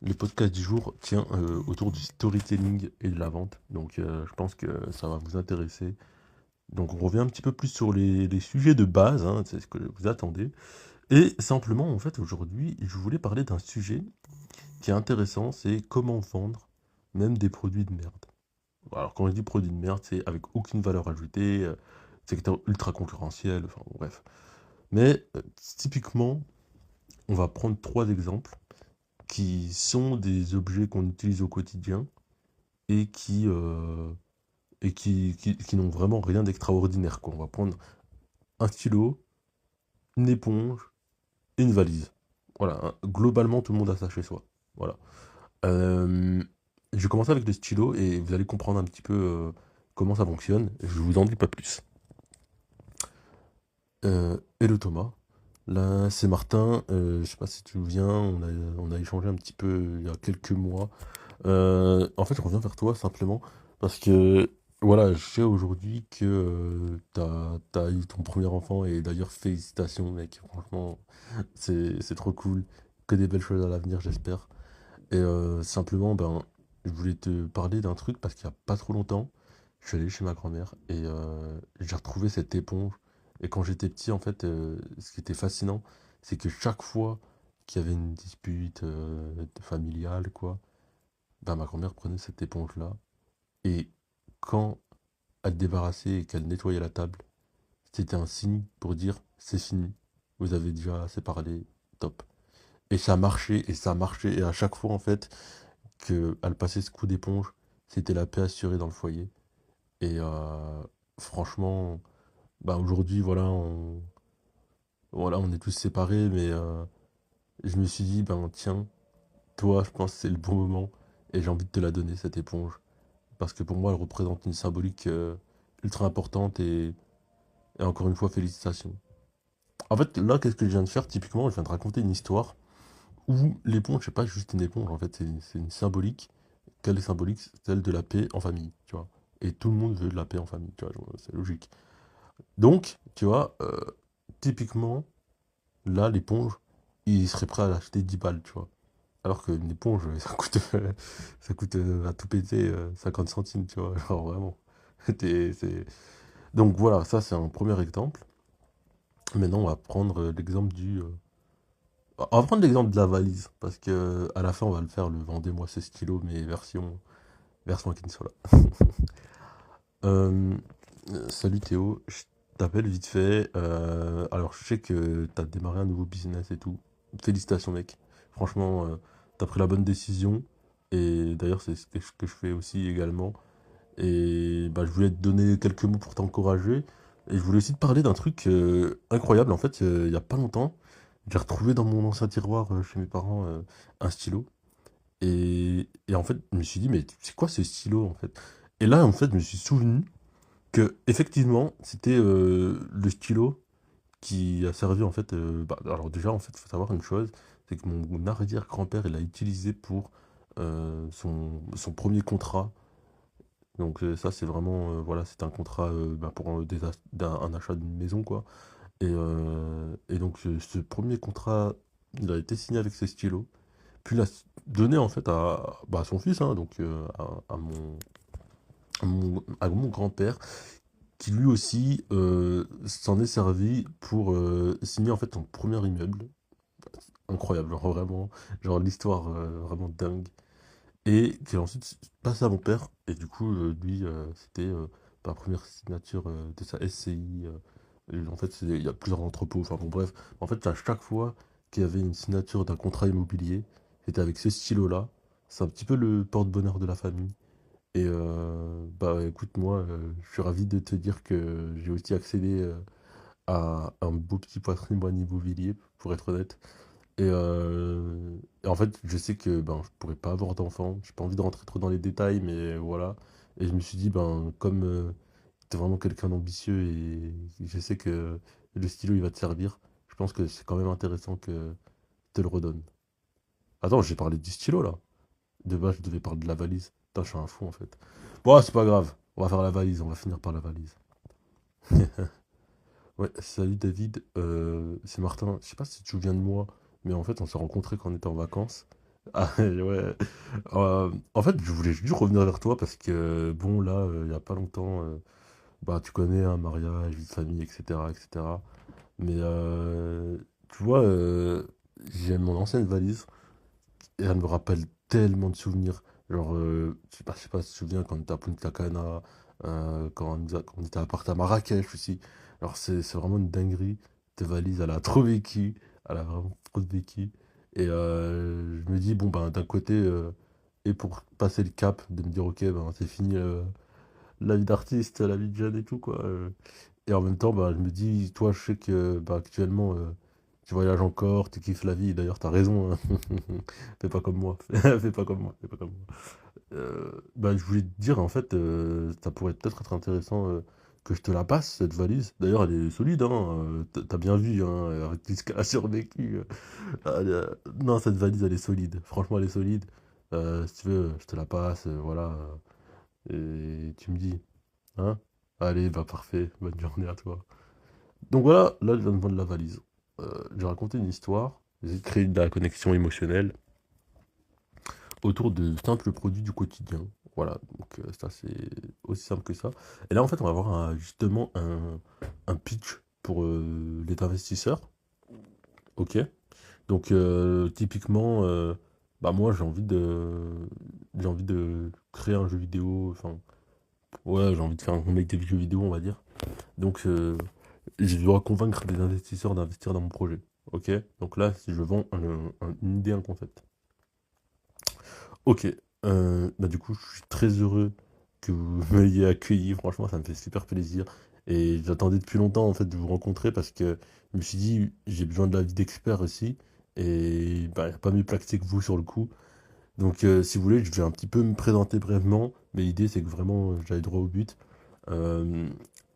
Le podcast du jour tient autour du storytelling et de la vente. Donc, je pense que ça va vous intéresser. Donc, on revient un petit peu plus sur les sujets de base, hein, c'est ce que vous attendez. Et simplement, en fait, aujourd'hui, je voulais parler d'un sujet qui est intéressant, c'est comment vendre même des produits de merde. Alors, quand je dis produits de merde, c'est avec aucune valeur ajoutée, secteur ultra concurrentiel, enfin bon, bref. Mais typiquement, on va prendre trois exemples qui sont des objets qu'on utilise au quotidien et qui n'ont vraiment rien d'extraordinaire, quoi. On va prendre un stylo, une éponge et une valise. Voilà, hein. Globalement, tout le monde a ça chez soi. Voilà. Euh, je vais commencer avec le stylo et vous allez comprendre un petit peu comment ça fonctionne. Je vous en dis pas plus. Hello Thomas. Là, c'est Martin. Je sais pas si tu te souviens, on a échangé un petit peu il y a quelques mois. En fait, je reviens vers toi simplement parce que, voilà, je sais aujourd'hui que t'as eu ton premier enfant et d'ailleurs, félicitations, mec. Franchement, c'est trop cool. Que des belles choses à l'avenir, j'espère. Et simplement, ben, je voulais te parler d'un truc parce qu'il y a pas trop longtemps, je suis allé chez ma grand-mère et j'ai retrouvé cette éponge. Et quand j'étais petit, en fait, ce qui était fascinant, c'est que chaque fois qu'il y avait une dispute familiale, quoi, ben, ma grand-mère prenait cette éponge-là et quand elle débarrassait et qu'elle nettoyait la table, c'était un signe pour dire c'est fini, vous avez déjà assez parlé, top. Et ça marchait, et ça marchait, et à chaque fois, en fait, qu'elle passait ce coup d'éponge, c'était la paix assurée dans le foyer. Et franchement, bah aujourd'hui, voilà, on est tous séparés, mais je me suis dit, ben tiens, toi, je pense que c'est le bon moment, et j'ai envie de te la donner, cette éponge. Parce que pour moi, elle représente une symbolique ultra importante, et encore une fois, félicitations. En fait, là, qu'est-ce que je viens de faire? Typiquement, je viens de raconter une histoire où l'éponge, c'est pas juste une éponge, en fait, c'est une symbolique. Quelle est symbolique? Celle de la paix en famille, tu vois. Et tout le monde veut de la paix en famille, tu vois, genre, c'est logique. Donc, tu vois, typiquement, là, l'éponge, il serait prêt à l'acheter 10 balles, tu vois. Alors qu'une éponge, ça coûte à tout péter 50 centimes, tu vois, genre vraiment. Donc voilà, ça c'est un premier exemple. Maintenant, on va prendre l'exemple on va prendre l'exemple de la valise, parce que à la fin, on va le faire, le vendez-moi ce stylo, mais version Kinsola. Euh, Salut Théo, je t'appelle vite fait. Alors, je sais que t'as démarré un nouveau business et tout. Félicitations, mec. Franchement, t'as pris la bonne décision. Et d'ailleurs, c'est ce que je fais aussi également. Et bah, je voulais te donner quelques mots pour t'encourager. Et je voulais aussi te parler d'un truc incroyable. En fait, il y a pas longtemps, j'ai retrouvé dans mon ancien tiroir chez mes parents un stylo. Et en fait, je me suis dit, mais c'est quoi ce stylo en fait? Et là, en fait, je me suis souvenu que effectivement c'était le stylo qui a servi en fait alors déjà en fait faut savoir une chose, c'est que mon arrière-grand-père il l'a utilisé pour son premier contrat. Donc ça c'est vraiment voilà, c'est un contrat bah, pour un achat d'une maison, quoi. Et donc ce premier contrat il a été signé avec ce stylo, puis il a donné en fait à son fils, hein, donc à mon grand-père, qui lui aussi s'en est servi pour signer en fait son premier immeuble. Incroyable, genre vraiment, genre l'histoire vraiment dingue. Et qui a ensuite passé à mon père, et du coup, lui, c'était la première signature de sa SCI. Et en fait, il y a plusieurs entrepôts, enfin bon, bref. En fait, à chaque fois qu'il y avait une signature d'un contrat immobilier, c'était avec ce stylo-là. C'est un petit peu le porte-bonheur de la famille. Et bah écoute, moi, je suis ravi de te dire que j'ai aussi accédé à un beau petit patrimoine immobilier, pour être honnête. Et en fait, je sais que ben, je pourrais pas avoir d'enfant. J'ai pas envie de rentrer trop dans les détails, mais voilà. Et je me suis dit, ben, comme t'es vraiment quelqu'un d'ambitieux et je sais que le stylo il va te servir, je pense que c'est quand même intéressant que je te le redonne. Attends, j'ai parlé du stylo là. De base, je devais parler de la valise. Putain, je suis un fou en fait. Bon, c'est pas grave. On va faire la valise, on va finir par la valise. Ouais, salut David, c'est Martin. Je sais pas si tu te souviens de moi, mais en fait, on s'est rencontrés quand on était en vacances. Ah, ouais. En fait, je voulais juste revenir vers toi parce que, bon, là, il y a pas longtemps, bah, tu connais, un mariage, vie de famille, etc., etc. Mais, tu vois, j'ai mon ancienne valise et elle me rappelle tellement de souvenirs. Genre, je sais pas si tu te souviens quand on était à Punta Cana, quand on était à Marrakech aussi. Alors, c'est vraiment une dinguerie. Tes valises, elle a trop vécu. Elle a vraiment trop vécu. Et je me dis, bon, ben, d'un côté, et pour passer le cap, de me dire, ok, ben, c'est fini la vie d'artiste, la vie de jeune et tout, quoi. Et en même temps, bah, je me dis, toi, je sais que bah, actuellement, tu voyages encore, tu kiffes la vie. D'ailleurs, t'as raison, hein. Fais pas comme moi. Fais pas comme moi. Fais pas comme moi. Bah, je voulais te dire, en fait, ça pourrait peut-être être intéressant que je te la passe, cette valise. D'ailleurs, elle est solide, hein. T'as bien vu, hein, avec tout ce qu'elle a survécu. Non, cette valise, elle est solide. Franchement, elle est solide. Si tu veux, je te la passe, voilà. Et tu me dis, hein? Allez, bah parfait. Bonne journée à toi. Donc voilà, là je viens de vendre la valise. J'ai raconté une histoire, j'ai créé de la connexion émotionnelle autour de simples produits du quotidien. Voilà, donc ça c'est aussi simple que ça. Et là en fait on va avoir justement un pitch pour les investisseurs. Ok. Donc typiquement, bah moi j'ai envie de créer un jeu vidéo. Enfin ouais, j'ai envie de faire un remake des jeux vidéo on va dire. Donc, je dois convaincre des investisseurs d'investir dans mon projet. Ok? Donc là, si je vends une idée, un concept. Ok. Bah du coup, je suis très heureux que vous m'ayez accueilli. Franchement, ça me fait super plaisir. Et j'attendais depuis longtemps en fait de vous rencontrer parce que je me suis dit, j'ai besoin de l'avis d'experts aussi. Et bah, y a pas mieux placé que vous sur le coup. Donc, si vous voulez, je vais un petit peu me présenter brièvement. Mais l'idée, c'est que vraiment, j'aille droit au but. Euh,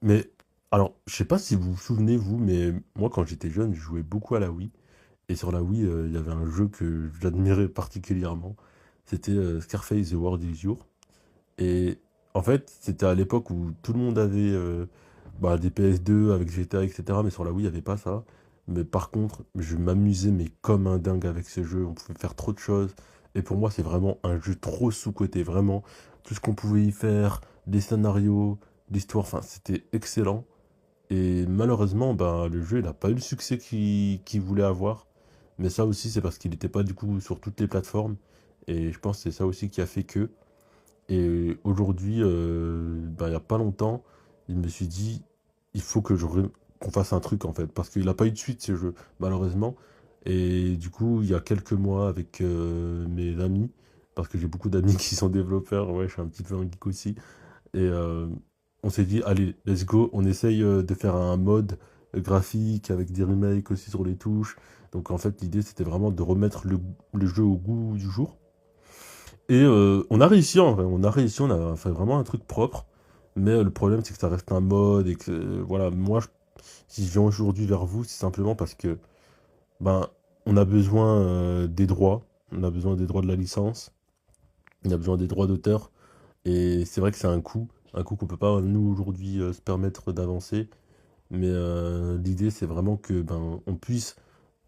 mais alors, je sais pas si vous vous souvenez, vous, mais moi, quand j'étais jeune, je jouais beaucoup à la Wii. Et sur la Wii, il y avait un jeu que j'admirais particulièrement. C'était Scarface The World Is Yours. Et en fait, c'était à l'époque où tout le monde avait bah, des PS2 avec GTA, etc. Mais sur la Wii, il n'y avait pas ça. Mais par contre, je m'amusais mais comme un dingue avec ce jeu. On pouvait faire trop de choses. Et pour moi, c'est vraiment un jeu trop sous-coté. Vraiment, tout ce qu'on pouvait y faire, les scénarios, l'histoire, enfin, c'était excellent. Et malheureusement, ben, le jeu, il n'a pas eu le succès qu'il voulait avoir. Mais ça aussi, c'est parce qu'il n'était pas du coup sur toutes les plateformes. Et je pense que c'est ça aussi qui a fait que. Et aujourd'hui, ben, il n'y a pas longtemps, je me suis dit, il faut qu'on fasse un truc en fait. Parce qu'il n'a pas eu de suite ce jeu, malheureusement. Et du coup, il y a quelques mois, avec mes amis, parce que j'ai beaucoup d'amis qui sont développeurs, ouais, je suis un petit peu un geek aussi. Et on s'est dit, allez, let's go, on essaye de faire un mode graphique avec des remakes aussi sur les touches. Donc en fait, l'idée, c'était vraiment de remettre le jeu au goût du jour. Et on a réussi en vrai, on a réussi, on a fait vraiment un truc propre. Mais le problème, c'est que ça reste un mode et que, voilà, moi, si je viens aujourd'hui vers vous, c'est simplement parce que, ben, on a besoin des droits, on a besoin des droits de la licence, on a besoin des droits d'auteur. Et c'est vrai que c'est un coût qu'on peut pas, nous, aujourd'hui, se permettre d'avancer. Mais l'idée, c'est vraiment que ben, on puisse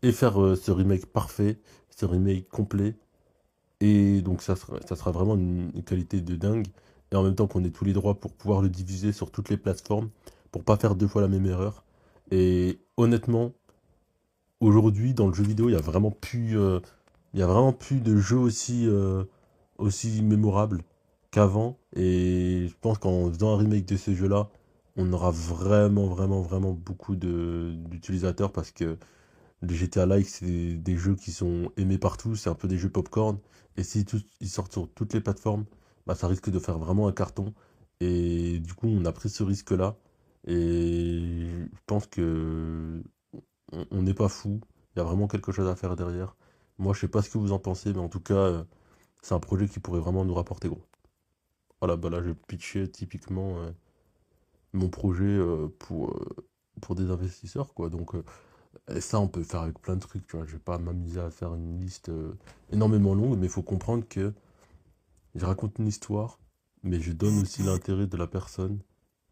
et faire ce remake parfait, ce remake complet. Et donc ça sera vraiment une qualité de dingue. Et en même temps qu'on ait tous les droits pour pouvoir le diffuser sur toutes les plateformes, pour pas faire deux fois la même erreur. Et honnêtement, aujourd'hui, dans le jeu vidéo, il y a vraiment plus de jeux aussi mémorables qu'avant. Et je pense qu'en faisant un remake de ce jeu-là, on aura vraiment, vraiment, vraiment beaucoup d'utilisateurs parce que les GTA Like, c'est des jeux qui sont aimés partout, c'est un peu des jeux popcorn. Et si ils sortent sur toutes les plateformes, bah, ça risque de faire vraiment un carton. Et du coup, on a pris ce risque-là. Et je pense que on n'est pas fou. Il y a vraiment quelque chose à faire derrière. Moi, je sais pas ce que vous en pensez, mais en tout cas, c'est un projet qui pourrait vraiment nous rapporter gros. Voilà, bah là, je pitchais typiquement mon projet pour des investisseurs, quoi. Donc, et ça, on peut le faire avec plein de trucs, tu vois. Je vais pas m'amuser à faire une liste énormément longue, mais il faut comprendre que je raconte une histoire, mais je donne aussi l'intérêt de la personne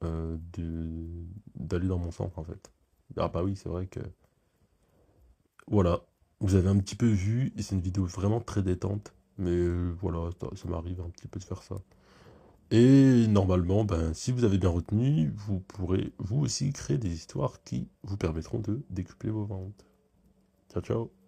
d'aller dans mon sens, en fait. Ah bah oui, c'est vrai que... Voilà. Vous avez un petit peu vu, et c'est une vidéo vraiment très détente. Mais voilà, ça m'arrive un petit peu de faire ça. Et normalement, ben, si vous avez bien retenu, vous pourrez vous aussi créer des histoires qui vous permettront de décupler vos ventes. Ciao, ciao.